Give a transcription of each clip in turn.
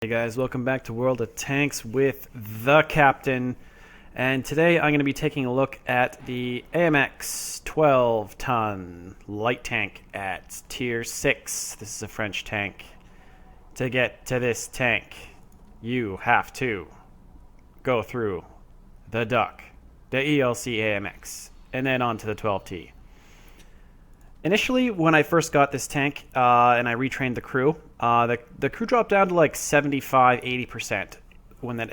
Hey guys, welcome back to World of Tanks with the Captain, and today I'm going to be taking a look at the AMX 12-ton light tank at Tier 6. This is a French tank. To get to this tank, you have to go through the duck, the ELC AMX, and then onto the 12T. Initially, when I first got this tank and I retrained the crew, the crew dropped down to like 75-80% when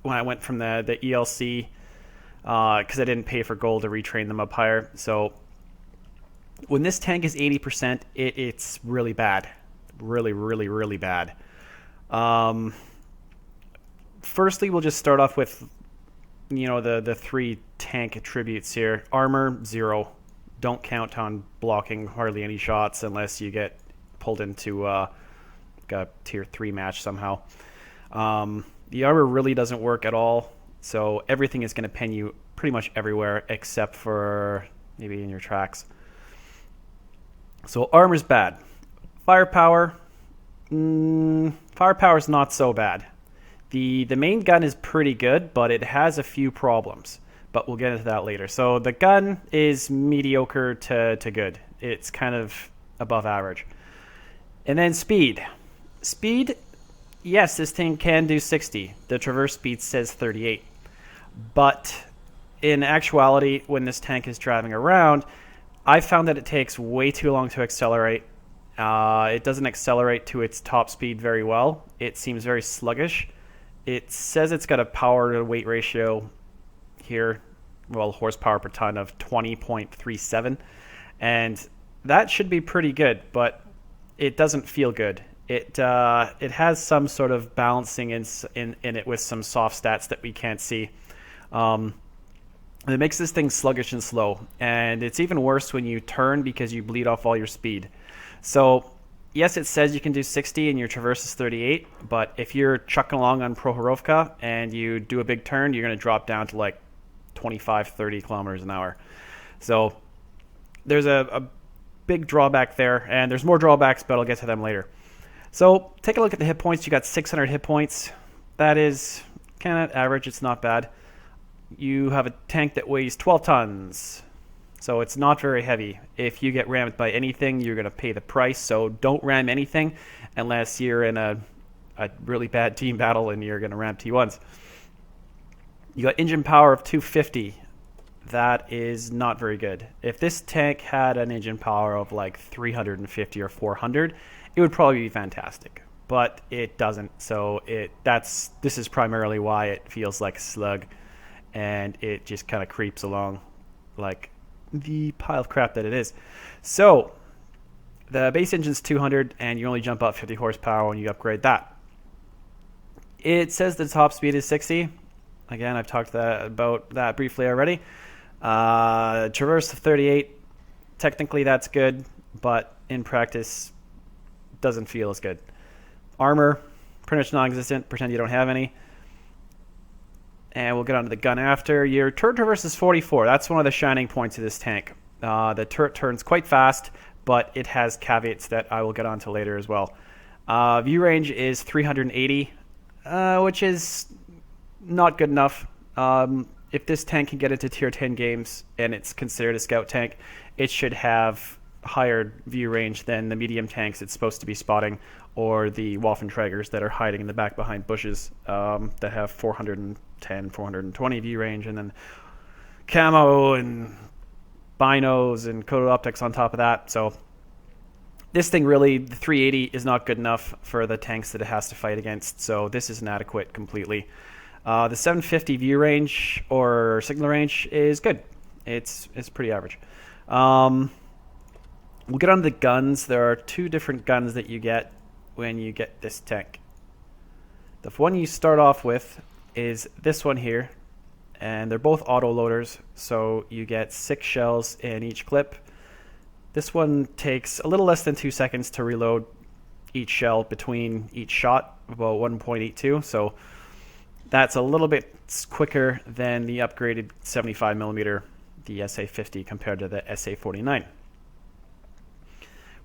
I went from the ELC because I didn't pay for gold to retrain them up higher. So when this tank is 80%, it's really bad, really bad. Firstly, we'll just start off with the three tank attributes here. Armor 0. Don't count on blocking hardly any shots unless you get pulled into a tier 3 match somehow. The armor really doesn't work at all, so everything is going to pen you pretty much everywhere except for maybe in your tracks. So armor's bad. Firepower is not so bad. The main gun is pretty good, but it has a few problems. But we'll get into that later. So the gun is mediocre to good. It's kind of above average. And then speed. Speed, yes, this thing can do 60. The traverse speed says 38. But in actuality, when this tank is driving around, I found that it takes way too long to accelerate. It doesn't accelerate to its top speed very well. It seems very sluggish. It says it's got a power to weight ratio here, well, horsepower per ton of 20.37, and that should be pretty good, but it doesn't feel good. It has some sort of balancing in it with some soft stats that we can't see. It makes this thing sluggish and slow, and it's even worse when you turn because you bleed off all your speed. So yes, it says you can do 60 and your traverse is 38, but if you're chucking along on Prohorovka and you do a big turn, you're going to drop down to like 25-30 kilometers an hour. So there's a big drawback there, and there's more drawbacks, but I'll get to them later. So take a look at the hit points. You got 600 hit points. That is kind of average. It's not bad. You have a tank that weighs 12 tons, so it's not very heavy. If you get rammed by anything, you're going to pay the price, so don't ram anything unless you're in a really bad team battle and you're going to ram T1s. You got engine power of 250. That is not very good. If this tank had an engine power of like 350 or 400, it would probably be fantastic. But it doesn't. So this is primarily why it feels like a slug, and it just kind of creeps along like the pile of crap that it is. So the base engine's 200, and you only jump up 50 horsepower when you upgrade that. It says the top speed is 60. Again, I've talked about that briefly already. Traverse of 38. Technically, that's good, but in practice, doesn't feel as good. Armor, pretty much non-existent. Pretend you don't have any. And we'll get onto the gun after. Your turret traverse is 44. That's one of the shining points of this tank. The turret turns quite fast, but it has caveats that I will get onto later as well. View range is 380, which is not good enough. If this tank can get into tier 10 games and it's considered a scout tank, it should have higher view range than the medium tanks it's supposed to be spotting, or the Waffenträgers that are hiding in the back behind bushes that have 410, 420 view range, and then camo and binos and coated optics on top of that. So this thing really, the 380 is not good enough for the tanks that it has to fight against, so this is inadequate completely. The 750 view range or signal range is good. It's pretty average. We'll get on to the guns. There are two different guns that you get when you get this tank. The one you start off with is this one here, and they're both auto loaders, so you get 6 shells in each clip. This one takes a little less than 2 seconds to reload each shell between each shot, about 1.82, so that's a little bit quicker than the upgraded 75mm, the SA50, compared to the SA49.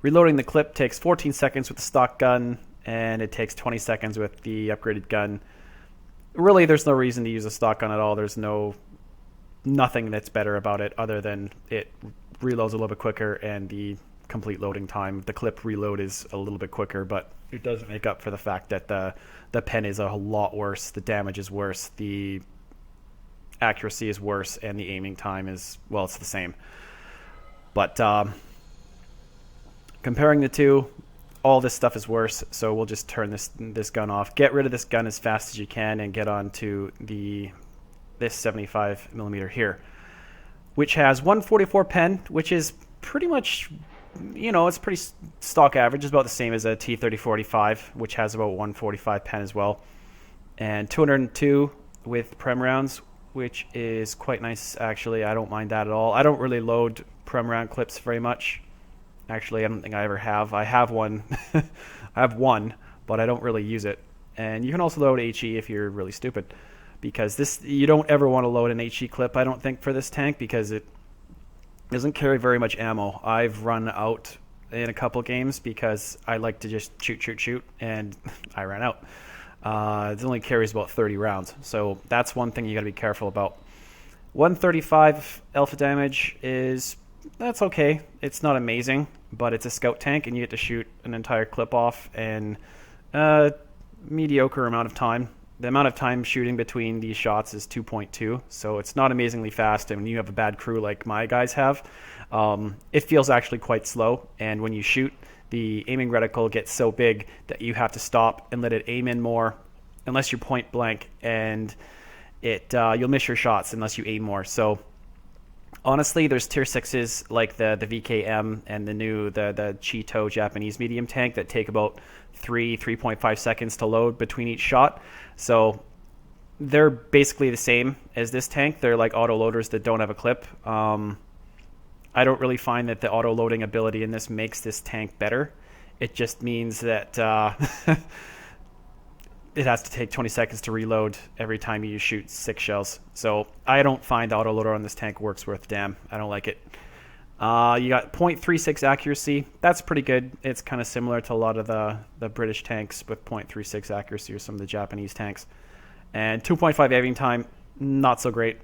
Reloading the clip takes 14 seconds with the stock gun, and it takes 20 seconds with the upgraded gun. Really, there's no reason to use a stock gun at all. There's nothing that's better about it other than it reloads a little bit quicker and the complete loading time. The clip reload is a little bit quicker, but it doesn't make up for the fact that the pen is a lot worse, the damage is worse, the accuracy is worse, and the aiming time is, well, it's the same. But comparing the two, all this stuff is worse, so we'll just turn this gun off. Get rid of this gun as fast as you can and get on to this 75mm here, which has 144 pen, which is pretty much, it's pretty stock average. It's about the same as a T3045, which has about 145 pen as well. And 202 with Prem rounds, which is quite nice, actually. I don't mind that at all. I don't really load Prem round clips very much. Actually, I don't think I ever have. I have one. I have one, but I don't really use it. And you can also load HE if you're really stupid, because you don't ever want to load an HE clip, I don't think, for this tank, because it doesn't carry very much ammo. I've run out in a couple games because I like to just shoot, and I ran out. It only carries about 30 rounds, so that's one thing you got to be careful about. 135 alpha damage that's okay. It's not amazing, but it's a scout tank, and you get to shoot an entire clip off in a mediocre amount of time. The amount of time shooting between these shots is 2.2, so it's not amazingly fast, and when you have a bad crew like my guys have, it feels actually quite slow, and when you shoot, the aiming reticle gets so big that you have to stop and let it aim in more, unless you're point blank, and you'll miss your shots unless you aim more. So honestly, there's tier 6s like the VKM and the Cheeto Japanese medium tank that take about 3.5 seconds to load between each shot. So they're basically the same as this tank. They're like auto loaders that don't have a clip. I don't really find that the auto loading ability in this makes this tank better. It just means that it has to take 20 seconds to reload every time you shoot 6 shells. So I don't find the autoloader on this tank works worth a damn. I don't like it. You got 0.36 accuracy. That's pretty good. It's kind of similar to a lot of the British tanks with 0.36 accuracy, or some of the Japanese tanks. And 2.5 aiming time, not so great.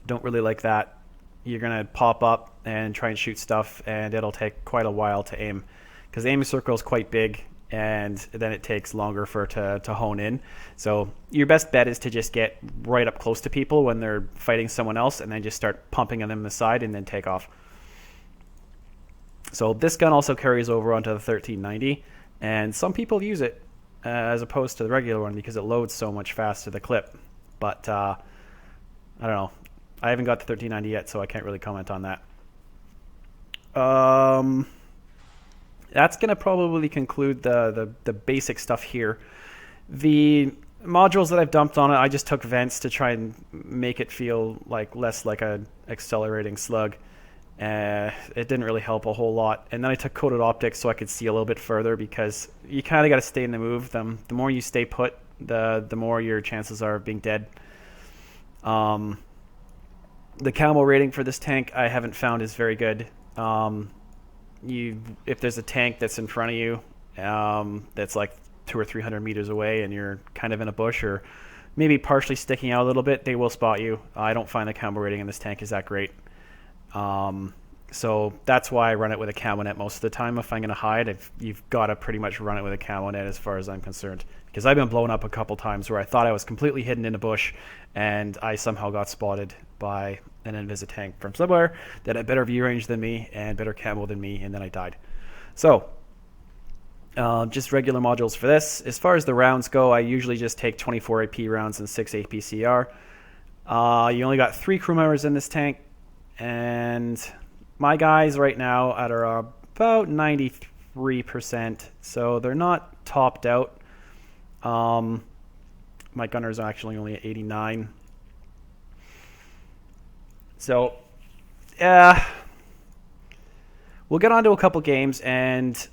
Don't really like that. You're going to pop up and try and shoot stuff, and it'll take quite a while to aim, because the aiming circle is quite big, and then it takes longer for it to hone in. So your best bet is to just get right up close to people when they're fighting someone else, and then just start pumping them in the side and then take off. So this gun also carries over onto the 1390, and some people use it as opposed to the regular one because it loads so much faster, the clip. But I don't know. I haven't got the 1390 yet, so I can't really comment on that. That's going to probably conclude the basic stuff here. The modules that I've dumped on it, I just took vents to try and make it feel less like a accelerating slug. It didn't really help a whole lot. And then I took coated optics so I could see a little bit further, because you kind of got to stay in the move. The more you stay put, the more your chances are of being dead. The camo rating for this tank I haven't found is very good. If there's a tank that's in front of you that's like 200 or 300 meters away, and you're kind of in a bush or maybe partially sticking out a little bit, they will spot you. I don't find the camo rating in this tank is that great. So that's why I run it with a camo net most of the time. If I'm going to hide, you've got to pretty much run it with a camo net as far as I'm concerned, because I've been blown up a couple times where I thought I was completely hidden in a bush and I somehow got spotted by an Invisi tank from somewhere that had better view range than me and better camo than me, and then I died. So just regular modules for this. As far as the rounds go, I usually just take 24 AP rounds and 6 APCR. You only got 3 crew members in this tank, and my guys right now are about 93%, so they're not topped out. My gunners are actually only at 89. So, we'll get on to a couple games, and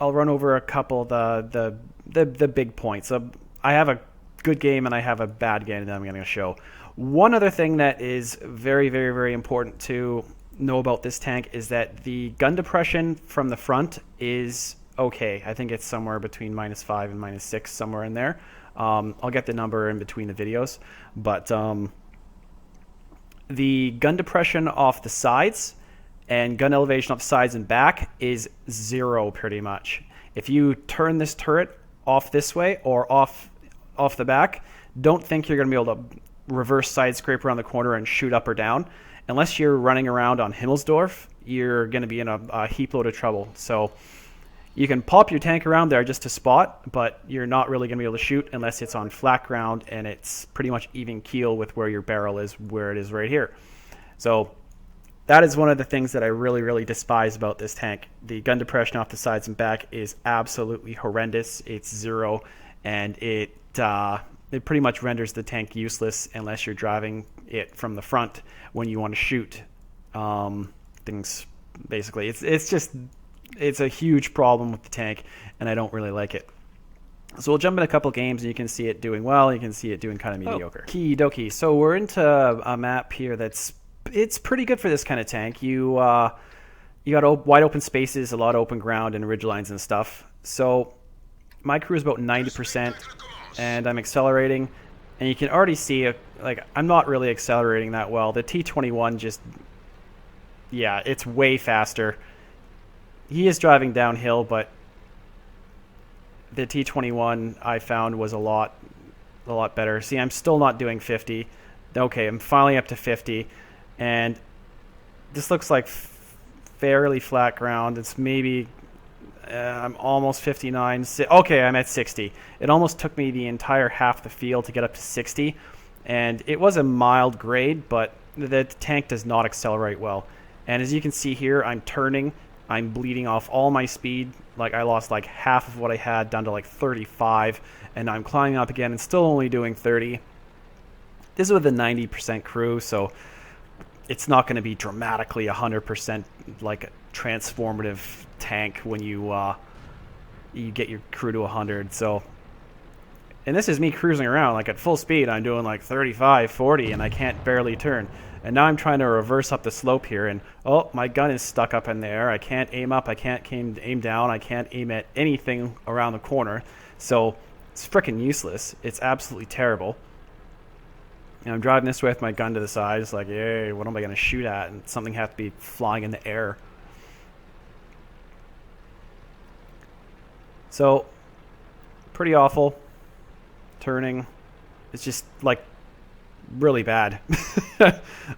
I'll run over a couple of the big points. I have a good game and I have a bad game that I'm going to show. One other thing that is very, very, very important to know about this tank is that the gun depression from the front is okay. I think it's somewhere between -5 and -6, somewhere in there. I'll get the number in between the videos. But the gun depression off the sides and gun elevation off the sides and back is 0 pretty much. If you turn this turret off this way or off the back, don't think you're going to be able to reverse side scrape around the corner and shoot up or down. Unless you're running around on Himmelsdorf, you're going to be in a heap load of trouble. So you can pop your tank around there just to spot, but you're not really going to be able to shoot unless it's on flat ground and it's pretty much even keel with where your barrel is, where it is right here. So that is one of the things that I really, really despise about this tank. The gun depression off the sides and back is absolutely horrendous. It's 0, and it pretty much renders the tank useless unless you're driving it from the front when you want to shoot things. Basically, it's a huge problem with the tank, and I don't really like it. So we'll jump in a couple games, and you can see it doing well. You can see it doing kind of mediocre. Okie dokie. So we're into a map here it's pretty good for this kind of tank. You got wide open spaces, a lot of open ground, and ridge lines and stuff. So my crew is about 90%, and I'm accelerating, and you can already see I'm not really accelerating that well. The T21 just, yeah, it's way faster. He is driving downhill, but the T21 I found was a lot better. See, I'm still not doing 50. Okay, I'm finally up to 50, and this looks like fairly flat ground. It's maybe I'm almost 59. Okay, I'm at 60. It almost took me the entire half the field to get up to 60, and it was a mild grade, but the tank does not accelerate well. And as you can see here, I'm turning. I'm bleeding off all my speed. Like, I lost like half of what I had down to like 35, and I'm climbing up again and still only doing 30. This is with a 90% crew, so it's not going to be dramatically 100% like a transformative tank when you get your crew to 100. So, and this is me cruising around like at full speed. I'm doing like 35, 40, and I can't barely turn. And now I'm trying to reverse up the slope here, and oh, my gun is stuck up in the air. I can't aim up. I can't aim down. I can't aim at anything around the corner. So it's freaking useless. It's absolutely terrible. And I'm driving this way with my gun to the side. It's like, yay, what am I going to shoot at? And something has to be flying in the air. So, pretty awful. Turning. It's just, like, really bad.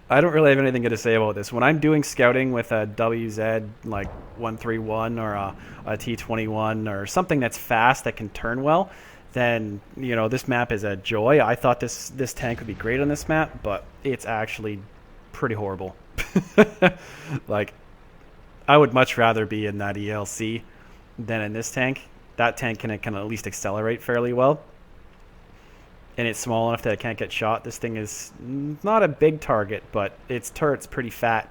I don't really have anything good to say about this. When I'm doing scouting with a WZ, like 131 or a T21 or something that's fast that can turn well, then, you know, this map is a joy. I thought this tank would be great on this map, but it's actually pretty horrible. Like, I would much rather be in that ELC than in this tank. That tank can at least accelerate fairly well, and it's small enough that it can't get shot. This thing is not a big target, but its turret's pretty fat.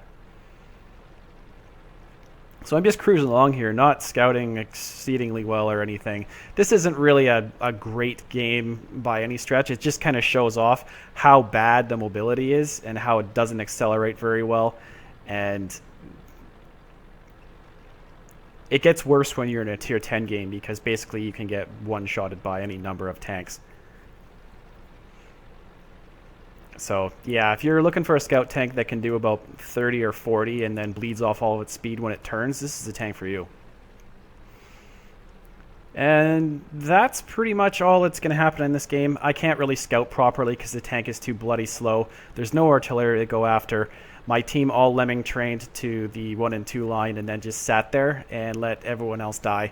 So I'm just cruising along here, not scouting exceedingly well or anything. This isn't really a great game by any stretch. It just kind of shows off how bad the mobility is and how it doesn't accelerate very well. And it gets worse when you're in a tier 10 game, because basically you can get one-shotted by any number of tanks. So, yeah, if you're looking for a scout tank that can do about 30 or 40 and then bleeds off all of its speed when it turns, this is a tank for you. And that's pretty much all that's going to happen in this game. I can't really scout properly because the tank is too bloody slow. There's no artillery to go after. My team all lemming trained to the 1 and 2 line and then just sat there and let everyone else die.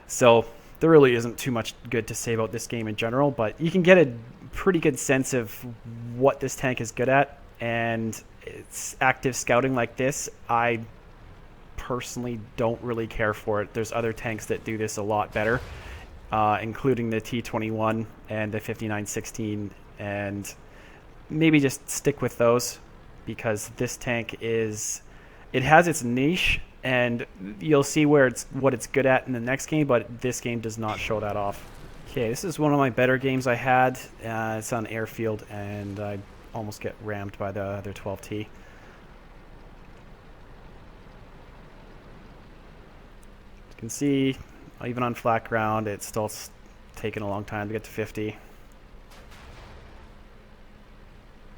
So there really isn't too much good to say about this game in general, but you can get a pretty good sense of what this tank is good at, and it's active scouting like this. I personally don't really care for it. There's other tanks that do this a lot better, including the T21 and the 5916, and maybe just stick with those, because this tank it has its niche, and you'll see what it's good at in the next game, but this game does not show that off. Okay, this is one of my better games I had. It's on airfield, and I almost get rammed by the other 12T. You can see Even on flat ground, it's still taking a long time to get to 50.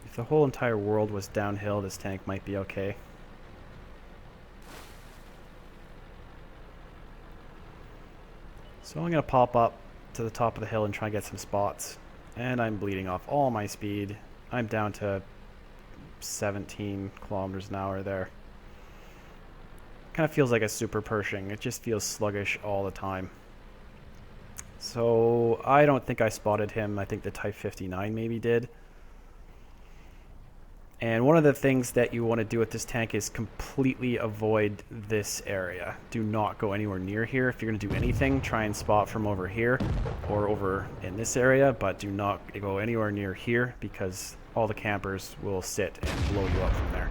If the whole entire world was downhill, this tank might be okay. So I'm going to pop up to the top of the hill and try and get some spots. And I'm bleeding off all my speed. I'm down to 17 kilometers an hour there. Kind of feels like a super Pershing. It just feels sluggish all the time. So I don't think I spotted him. I think the Type 59 maybe did. And one of the things that you want to do with this tank is completely avoid this area. Do not go anywhere near here. If you're going to do anything, try and spot from over here or over in this area, but do not go anywhere near here because all the campers will sit and blow you up from there.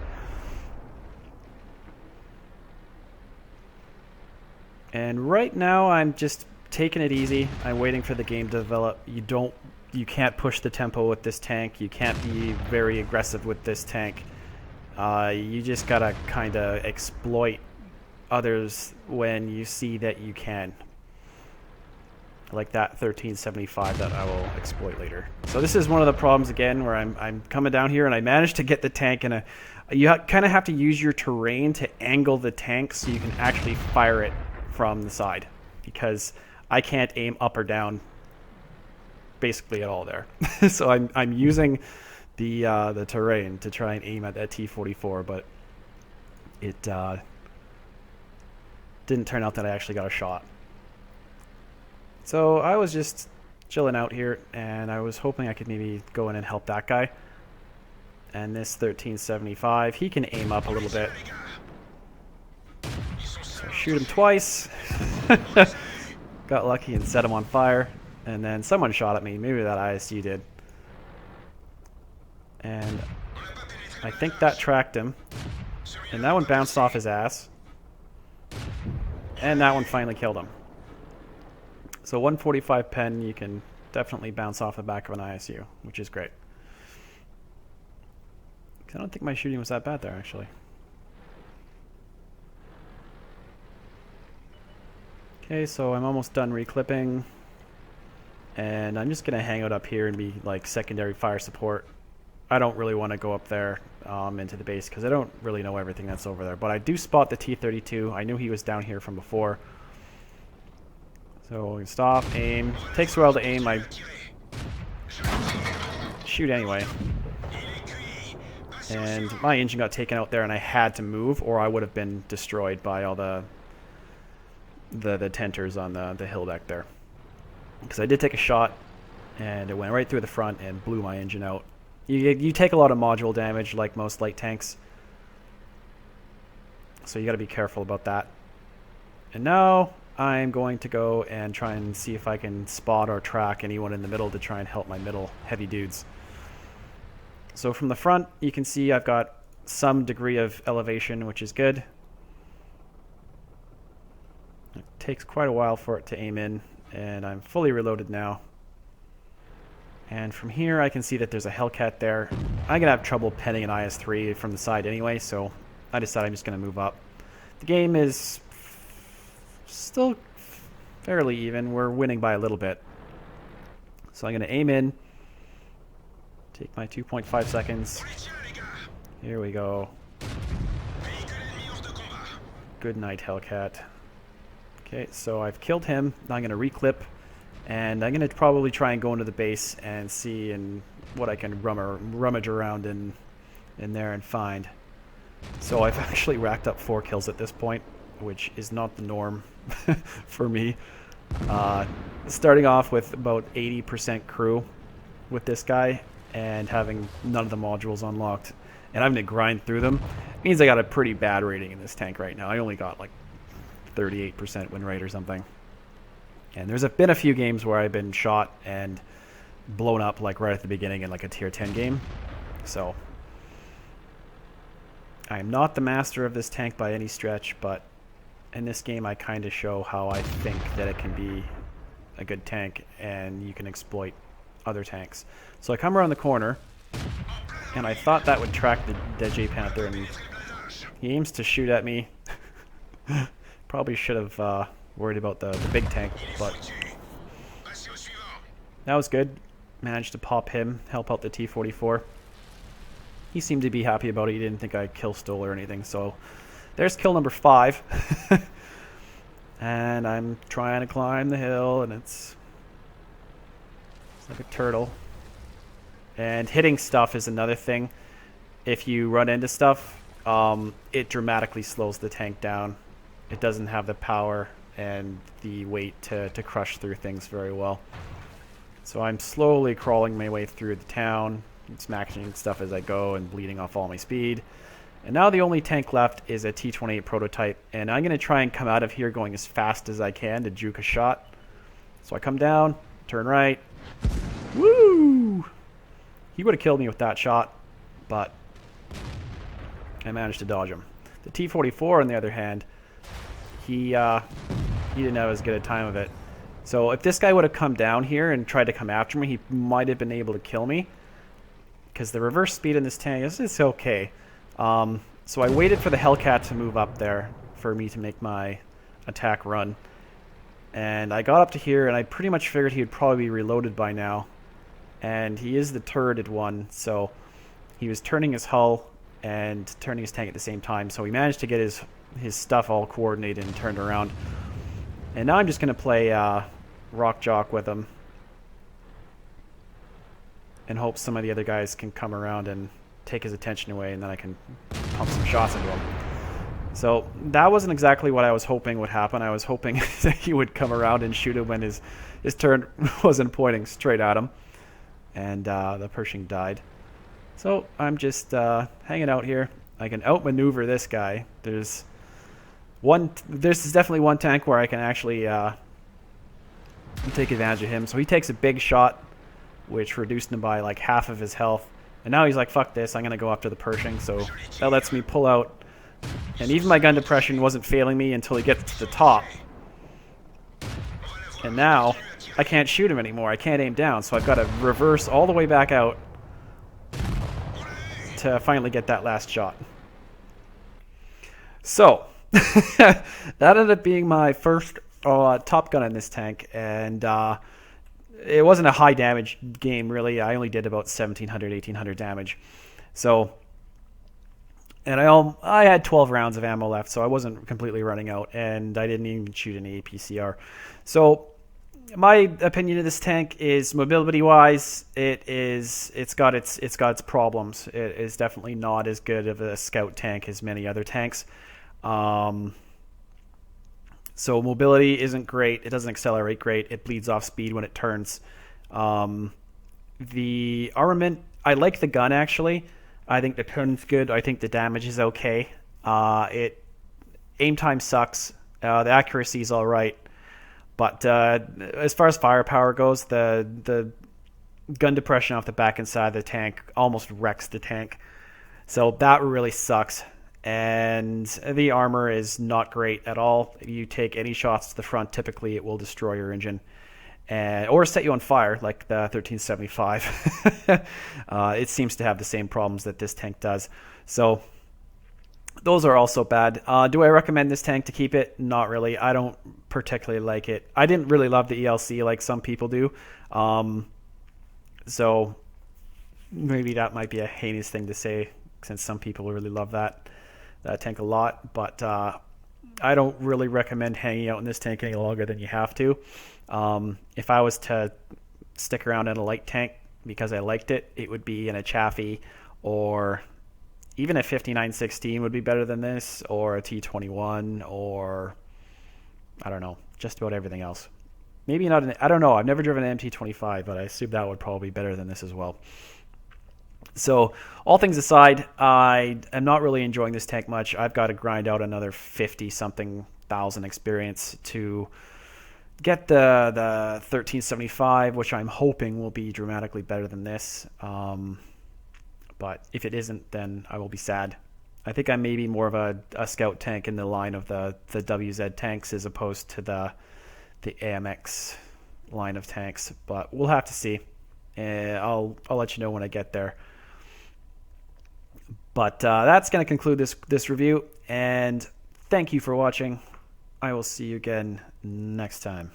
And right now I'm just taking it easy. I'm waiting for the game to develop. You can't push the tempo with this tank. You can't be very aggressive with this tank. You just gotta kind of exploit others when you see that you can. Like that 1375 that I will exploit later. So this is one of the problems again where I'm coming down here and I managed to get the tank in a... You kind of have to use your terrain to angle the tank so you can actually fire it from the side. Because I can't aim up or down basically at all there. So I'm using the terrain to try and aim at that T-44, but it didn't turn out that I actually got a shot. So I was just chilling out here, and I was hoping I could maybe go in and help that guy. And this 1375, he can aim up a little bit. So I shoot him twice. Got lucky and set him on fire. And then someone shot at me. Maybe that ISU did. And I think that tracked him. And that one bounced off his ass. And that one finally killed him. So 145 pen, you can definitely bounce off the back of an ISU, which is great. I don't think my shooting was that bad there, actually. Okay, so I'm almost done reclipping. And I'm just going to hang out up here and be like secondary fire support. I don't really want to go up there into the base because I don't really know everything that's over there. But I do spot the T-32. I knew he was down here from before. So we can stop, aim. Takes a while to aim. I shoot anyway. And my engine got taken out there and I had to move or I would have been destroyed by all the tenters on the hill deck there. Because I did take a shot, and it went right through the front and blew my engine out. You take a lot of module damage, like most light tanks. So you got to be careful about that. And now I'm going to go and try and see if I can spot or track anyone in the middle to try and help my middle heavy dudes. So from the front, you can see I've got some degree of elevation, which is good. It takes quite a while for it to aim in. And I'm fully reloaded now. And from here I can see that there's a Hellcat there. I'm going to have trouble penning an IS-3 from the side anyway, so I decided I'm just going to move up. The game is still fairly even. We're winning by a little bit. So I'm going to aim in. Take my 2.5 seconds. Here we go. Good night, Hellcat. Okay, so I've killed him. Now I'm going to reclip, and I'm going to probably try and go into the base and see what I can rummage around in there and find. So I've actually racked up 4 kills at this point, which is not the norm for me. Starting off with about 80% crew with this guy and having none of the modules unlocked, and I'm going to grind through them. It means I got a pretty bad rating in this tank right now. I only got like 38% win rate or something. And there's been a few games where I've been shot and blown up like right at the beginning in like a tier 10 game. So I am not the master of this tank by any stretch, but in this game I kind of show how I think that it can be a good tank and you can exploit other tanks. So I come around the corner and I thought that would track the J Panther, and he aims to shoot at me. Probably should have Worried about the big tank, but that was good. Managed to pop him, help out the T-44. He seemed to be happy about it. He didn't think I kill stole or anything. So there's kill number 5. And I'm trying to climb the hill, and it's like a turtle. And hitting stuff is another thing. If you run into stuff, it dramatically slows the tank down. It doesn't have the power and the weight to crush through things very well. So I'm slowly crawling my way through the town, smashing stuff as I go and bleeding off all my speed. And now the only tank left is a T-28 prototype, and I'm going to try and come out of here going as fast as I can to juke a shot. So I come down, turn right. Woo! He would have killed me with that shot, but I managed to dodge him. The T-44, on the other hand, he didn't have as good a time of it. So if this guy would have come down here and tried to come after me, he might have been able to kill me. Because the reverse speed in this tank is okay. So I waited for the Hellcat to move up there for me to make my attack run. And I got up to here, and I pretty much figured he would probably be reloaded by now. And he is the turreted one, so he was turning his hull and turning his tank at the same time. So he managed to get his stuff all coordinated and turned around. And now I'm just going to play Rock Jock with him. And hope some of the other guys can come around and take his attention away, and then I can pump some shots into him. So that wasn't exactly what I was hoping would happen. I was hoping that he would come around and shoot him when his turn wasn't pointing straight at him. And the Pershing died. So I'm just hanging out here. I can outmaneuver this guy. There's definitely one tank where I can actually take advantage of him. So he takes a big shot, which reduced him by like half of his health. And now he's like, fuck this, I'm going to go after the Pershing. So that lets me pull out. And even my gun depression wasn't failing me until he gets to the top. And now I can't shoot him anymore. I can't aim down. So I've got to reverse all the way back out to finally get that last shot. So that ended up being my first Top Gun in this tank. And it wasn't a high damage game, really. I only did about 1,700, 1,800 damage. So, and I had 12 rounds of ammo left, so I wasn't completely running out, and I didn't even shoot any APCR. So, my opinion of this tank is mobility-wise, it's got its problems. It is definitely not as good of a scout tank as many other tanks. So mobility isn't great. It doesn't accelerate great. It bleeds off speed when it turns. The armament, I like the gun actually. I think the turn's good. I think the damage is okay. Aim time sucks. The accuracy is all right. But as far as firepower goes, the gun depression off the back and side of the tank almost wrecks the tank. So that really sucks. And the armor is not great at all. If you take any shots to the front, typically it will destroy your engine or set you on fire, like the 1375. It seems to have the same problems that this tank does. So those are also bad. Do I recommend this tank to keep it? Not really. I don't particularly like it. I didn't really love the ELC like some people do. So maybe that might be a heinous thing to say, since some people really love that tank a lot, but I don't really recommend hanging out in this tank any longer than you have to. If I was to stick around in a light tank because I liked it, it would be in a Chaffee, or even a 5916 would be better than this, or a T21, or I don't know, just about everything else. Maybe not I don't know, I've never driven an MT25, but I assume that would probably be better than this as well. So, all things aside, I am not really enjoying this tank much. I've got to grind out another 50-something thousand experience to get the 1375, which I'm hoping will be dramatically better than this. But if it isn't, then I will be sad. I think I'm maybe more of a scout tank in the line of the WZ tanks as opposed to the AMX line of tanks. But we'll have to see. I'll let you know when I get there. But that's going to conclude this review, and thank you for watching. I will see you again next time.